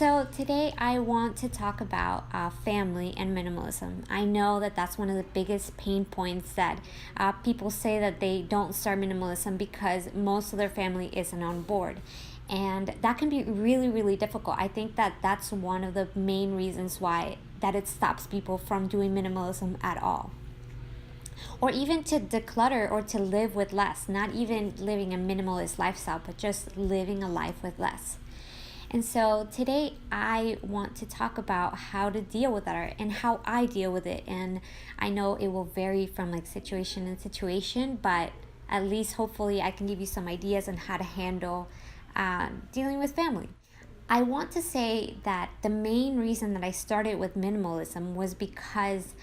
So, today I want to talk about family and minimalism. I know that that's one of the biggest pain points that people say that they don't start minimalism because most of their family isn't on board. And that can be really, really difficult. I think that that's one of the main reasons why that it stops people from doing minimalism at all, or even to declutter or to live with less, not even living a minimalist lifestyle, but just living a life with less. And so today I want to talk about how to deal with that and how I deal with it. And I know it will vary from like situation and situation, but at least hopefully I can give you some ideas on how to handle dealing with family. I want to say that the main reason that I started with minimalism was because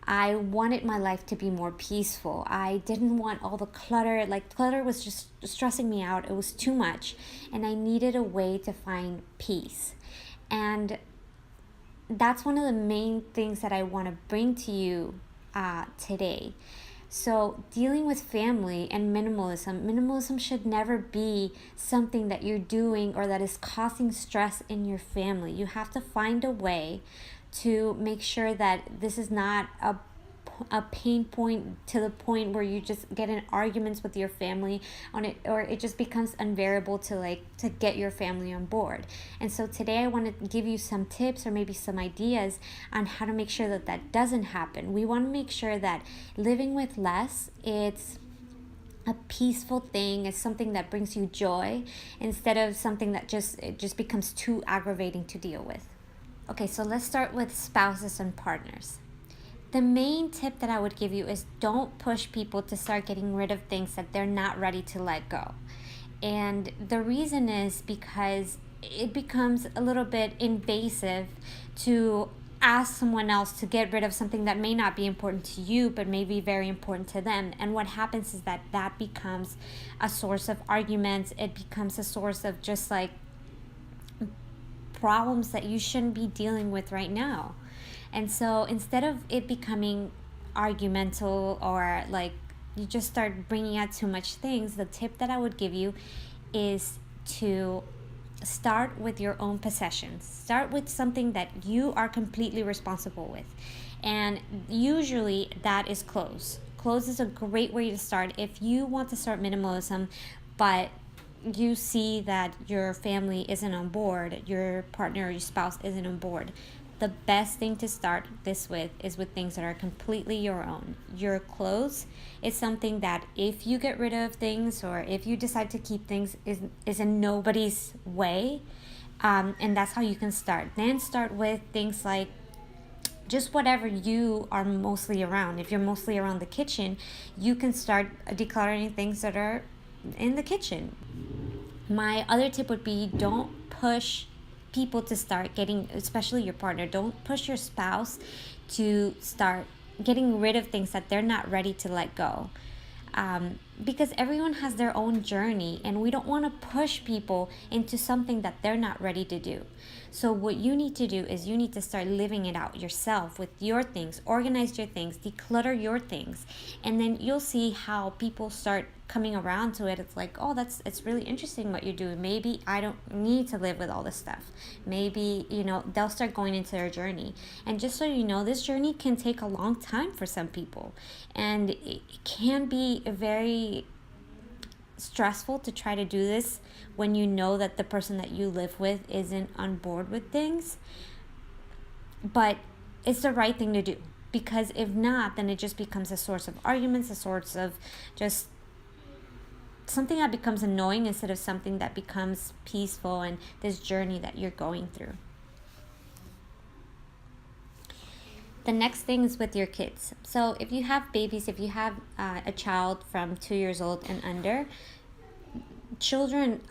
I wanted my life to be more peaceful. I didn't want all the clutter. Like, clutter was just stressing me out. It was too much. And I needed a way to find peace. And that's one of the main things that I want to bring to you today. So, dealing with family and minimalism should never be something that you're doing or that is causing stress in your family. You have to find a way to make sure that this is not a pain point to the point where you just get in arguments with your family on it, or it just becomes unbearable to get your family on board. And so today I want to give you some tips or maybe some ideas on how to make sure that that doesn't happen. We want to make sure that living with less, it's a peaceful thing, is something that brings you joy instead of something that just becomes too aggravating to deal with. Okay, so let's start with spouses and partners. The main tip that I would give you is don't push people to start getting rid of things that they're not ready to let go. And the reason is because it becomes a little bit invasive to ask someone else to get rid of something that may not be important to you but may be very important to them. And what happens is that becomes a source of arguments. It becomes a source of just like problems that you shouldn't be dealing with right now. And so instead of it becoming argumental or like you just start bringing out too much things, the tip that I would give you is to start with your own possessions. Start with something that you are completely responsible with. And usually that is clothes. Clothes is a great way to start if you want to start minimalism, but you see that your family isn't on board, your partner or your spouse isn't on board. The best thing to start this with is with things that are completely your own. Your clothes is something that if you get rid of things or if you decide to keep things is in nobody's way. And that's how you can start. Then start with things like just whatever you are mostly around. If you're mostly around the kitchen, you can start decluttering things that are in the kitchen. My other tip would be don't push people to start getting, especially your partner, don't push your spouse to start getting rid of things that they're not ready to let go. Because everyone has their own journey and we don't want to push people into something that they're not ready to do. So what you need to do is you need to start living it out yourself with your things. Organize your things, declutter your things, and then you'll see how people start coming around to it. It's like, oh, it's really interesting what you're doing. Maybe I don't need to live with all this stuff. Maybe, they'll start going into their journey. And just so you know, this journey can take a long time for some people. And it can be very stressful to try to do this when you know that the person that you live with isn't on board with things. But it's the right thing to do, because if not, then it just becomes a source of arguments, a source of just something that becomes annoying instead of something that becomes peaceful and this journey that you're going through. The next thing is with your kids. So if you have babies, if you have a child from 2 years old and under, children,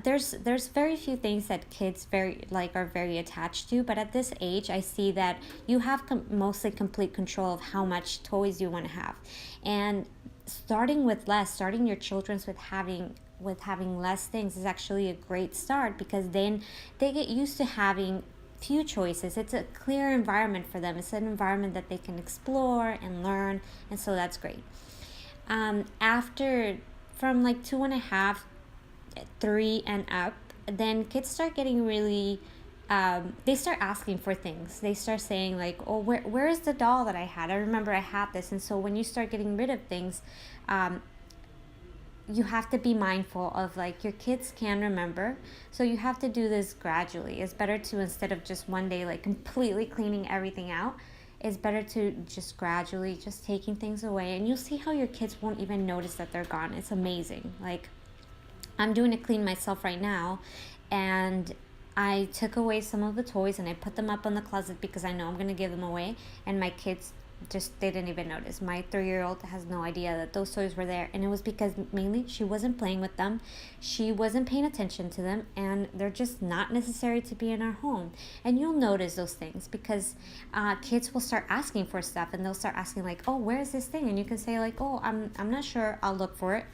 there's very few things that kids are very attached to. But at this age, I see that you have mostly complete control of how much toys you want to have, and starting with less, starting your children's with having less things is actually a great start, because then they get used to having few choices. It's a clear environment for them. It's an environment that they can explore and learn, and so that's great. After from like 2.5, 3 and up, then kids start getting really they start asking for things. They start saying like, "Oh, where is the doll that I had? I remember I had this." And so when you start getting rid of things, um, you have to be mindful of like your kids can remember, so you have to do this gradually. It's better to, instead of just one day like completely cleaning everything out, it's better to just gradually just taking things away, and you'll see how your kids won't even notice that they're gone. It's amazing. Like, I'm doing a clean myself right now, and I took away some of the toys and I put them up on the closet because I know I'm going to give them away, and my kids just they didn't even notice. My 3-year-old has no idea that those toys were there, and it was because mainly she wasn't playing with them, she wasn't paying attention to them, and they're just not necessary to be in our home. And you'll notice those things because kids will start asking for stuff, and they'll start asking like, "Oh, where is this thing?" And you can say like, "Oh, I'm not sure, I'll look for it."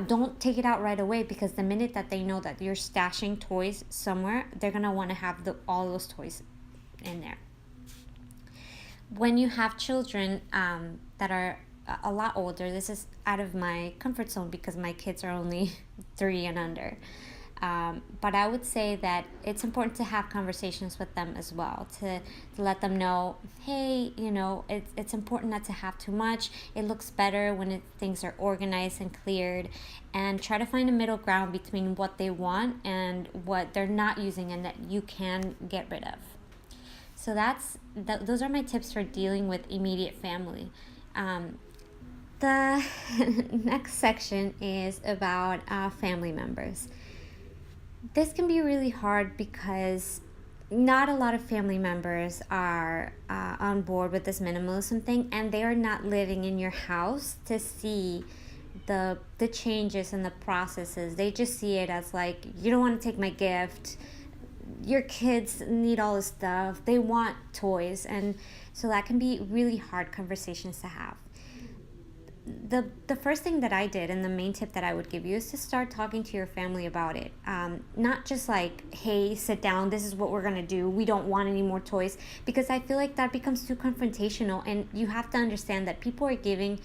Don't take it out right away, because the minute that they know that you're stashing toys somewhere, they're gonna want to have all those toys in there. When you have children that are a lot older, this is out of my comfort zone because my kids are only 3 and under. But I would say that it's important to have conversations with them as well, to let them know, hey, it's important not to have too much. It looks better when things are organized and cleared, and try to find a middle ground between what they want and what they're not using and that you can get rid of. So those are my tips for dealing with immediate family. The next section is about family members. This can be really hard because not a lot of family members are on board with this minimalism thing, and they are not living in your house to see the changes and the processes. They just see it as like, you don't want to take my gift, your kids need all this stuff, they want toys. And so that can be really hard conversations to have. The first thing that I did, and the main tip that I would give you, is to start talking to your family about it. Not just like, hey, sit down, this is what we're gonna do, we don't want any more toys, because I feel like that becomes too confrontational. And you have to understand that people are giving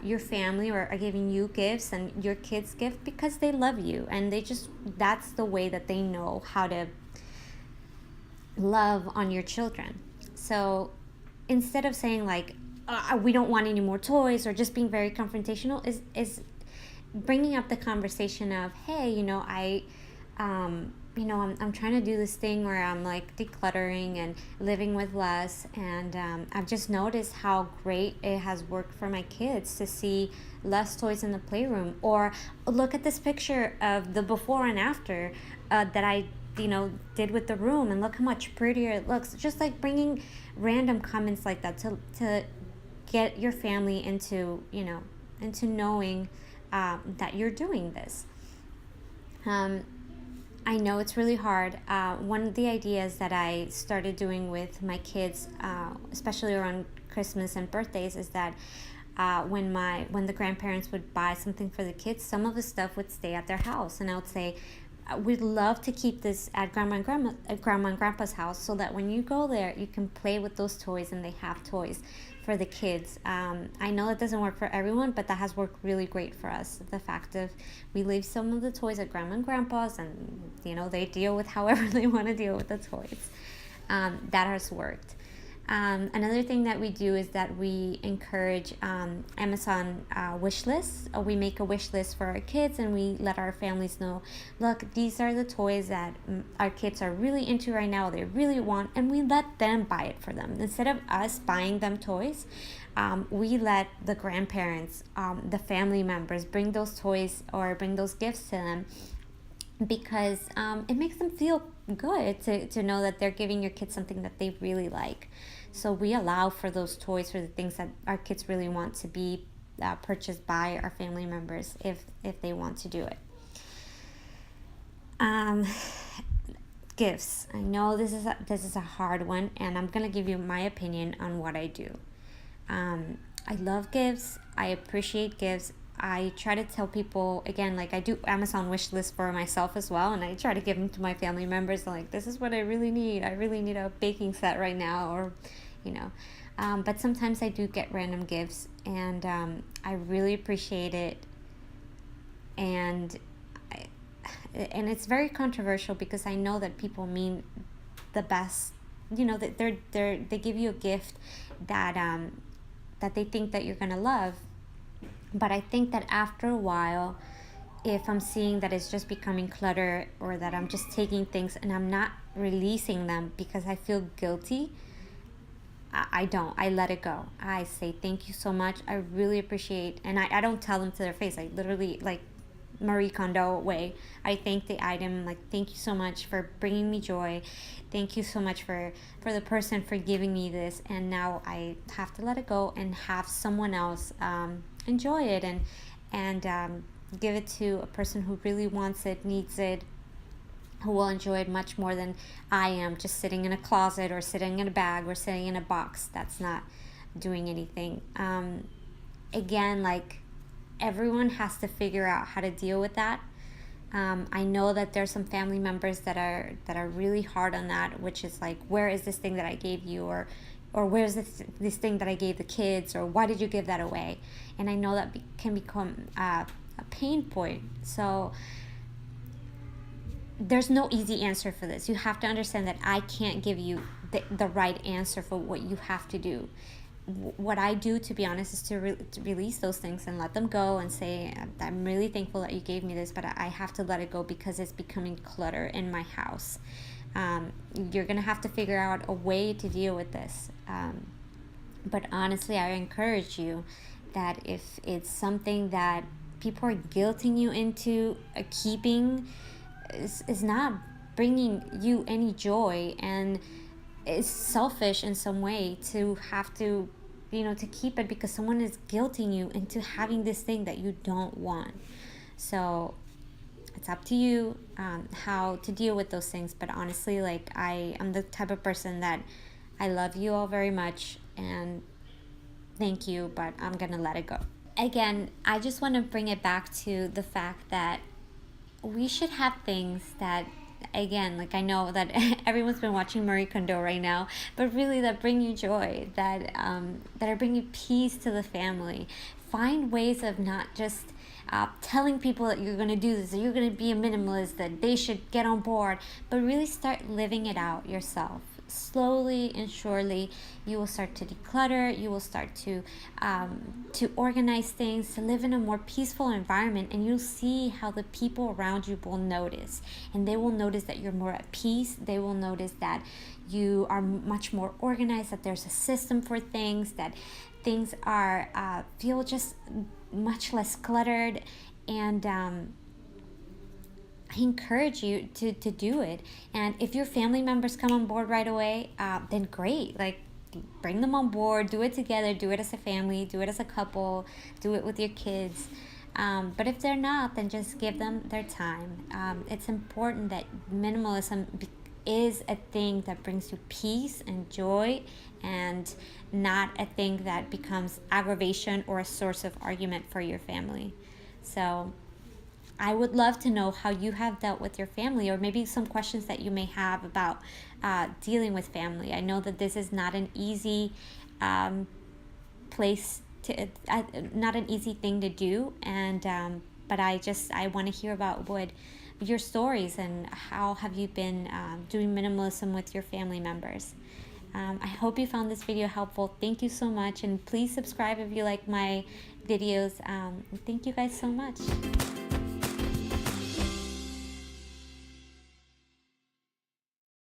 your family or are giving you gifts and your kids gift because they love you, and that's the way that they know how to love on your children. So instead of saying like, we don't want any more toys, or just being very confrontational, is bringing up the conversation of, hey, I'm trying to do this thing where I'm like decluttering and living with less, and I've just noticed how great it has worked for my kids to see less toys in the playroom. Or look at this picture of the before and after that I did with the room, and look how much prettier it looks. Just like bringing random comments like that to get your family into knowing that you're doing this. I know it's really hard. One of the ideas that I started doing with my kids, especially around Christmas and birthdays, is that when the grandparents would buy something for the kids, some of the stuff would stay at their house, and I would say, we'd love to keep this at grandma and grandpa's house, so that when you go there, you can play with those toys, and they have toys for the kids. I know it doesn't work for everyone, but that has worked really great for us. The fact of we leave some of the toys at grandma and grandpa's, and they deal with however they want to deal with the toys. That has worked. Another thing that we do is that we encourage Amazon wish lists. We make a wish list for our kids, and we let our families know, look, these are the toys that our kids are really into right now, they really want, and we let them buy it for them. Instead of us buying them toys, we let the grandparents, the family members, bring those toys or bring those gifts to them, because it makes them feel good to know that they're giving your kids something that they really like. So we allow for those toys, for the things that our kids really want, to be purchased by our family members if they want to do it. Gifts. I know this is a hard one, and I'm gonna give you my opinion on what I do. I love gifts. I appreciate gifts. I try to tell people, again, like I do Amazon wish lists for myself as well, and I try to give them to my family members, like, this is what I really need. I really need a baking set right now, or but sometimes I do get random gifts, and I really appreciate it. And it's very controversial because I know that people mean the best, that they give you a gift that that they think that you're gonna love. But I think that after a while, if I'm seeing that it's just becoming clutter, or that I'm just taking things and I'm not releasing them because I feel guilty, I don't. I let it go. I say, thank you so much. I really appreciate, and I don't tell them to their face. I literally, like Marie Kondo way, I thank the item, like, thank you so much for bringing me joy. Thank you so much for the person for giving me this. And now I have to let it go and have someone else enjoy it, and give it to a person who really wants it, needs it, who will enjoy it much more than I am, just sitting in a closet or sitting in a bag or sitting in a box that's not doing anything. Again, like, everyone has to figure out how to deal with that. I know that there's some family members that are really hard on that, which is like, where is this thing that I gave you, or where's this thing that I gave the kids, or why did you give that away? And I know that can become a pain point. So there's no easy answer for this. You have to understand that I can't give you the right answer for what you have to do. What I do, to be honest, is to release those things and let them go and say, I'm really thankful that you gave me this, but I have to let it go because it's becoming clutter in my house. You're going to have to figure out a way to deal with this. But honestly, I encourage you that if it's something that people are guilting you into keeping, is not bringing you any joy, and it's selfish in some way to have to, to keep it because someone is guilting you into having this thing that you don't want. So it's up to you how to deal with those things. But honestly, like, I am the type of person that I love you all very much and thank you, but I'm gonna let it go. Again, I just want to bring it back to the fact that we should have things that, again, like, I know that everyone's been watching Marie Kondo right now, but really that bring you joy, that are bringing peace to the family. Find ways of not just telling people that you're going to do this, or you're going to be a minimalist, that they should get on board, but really start living it out yourself. Slowly and surely, you will start to declutter. You will start to organize things, to live in a more peaceful environment, and you'll see how the people around you will notice, and they will notice that you're more at peace. They will notice that you are much more organized, that there's a system for things, that things are feel just much less cluttered. And I encourage you to do it. And if your family members come on board right away, then great. Like, bring them on board, do it together, do it as a family, do it as a couple, do it with your kids. But if they're not, then just give them their time. It's important that minimalism is a thing that brings you peace and joy, and not a thing that becomes aggravation or a source of argument for your family. So I would love to know how you have dealt with your family, or maybe some questions that you may have about dealing with family. I know that this is not an easy place to, not an easy thing to do, and but I want to hear about your stories, and how have you been doing minimalism with your family members. I hope you found this video helpful. Thank you so much, and please subscribe if you like my videos. Thank you guys so much.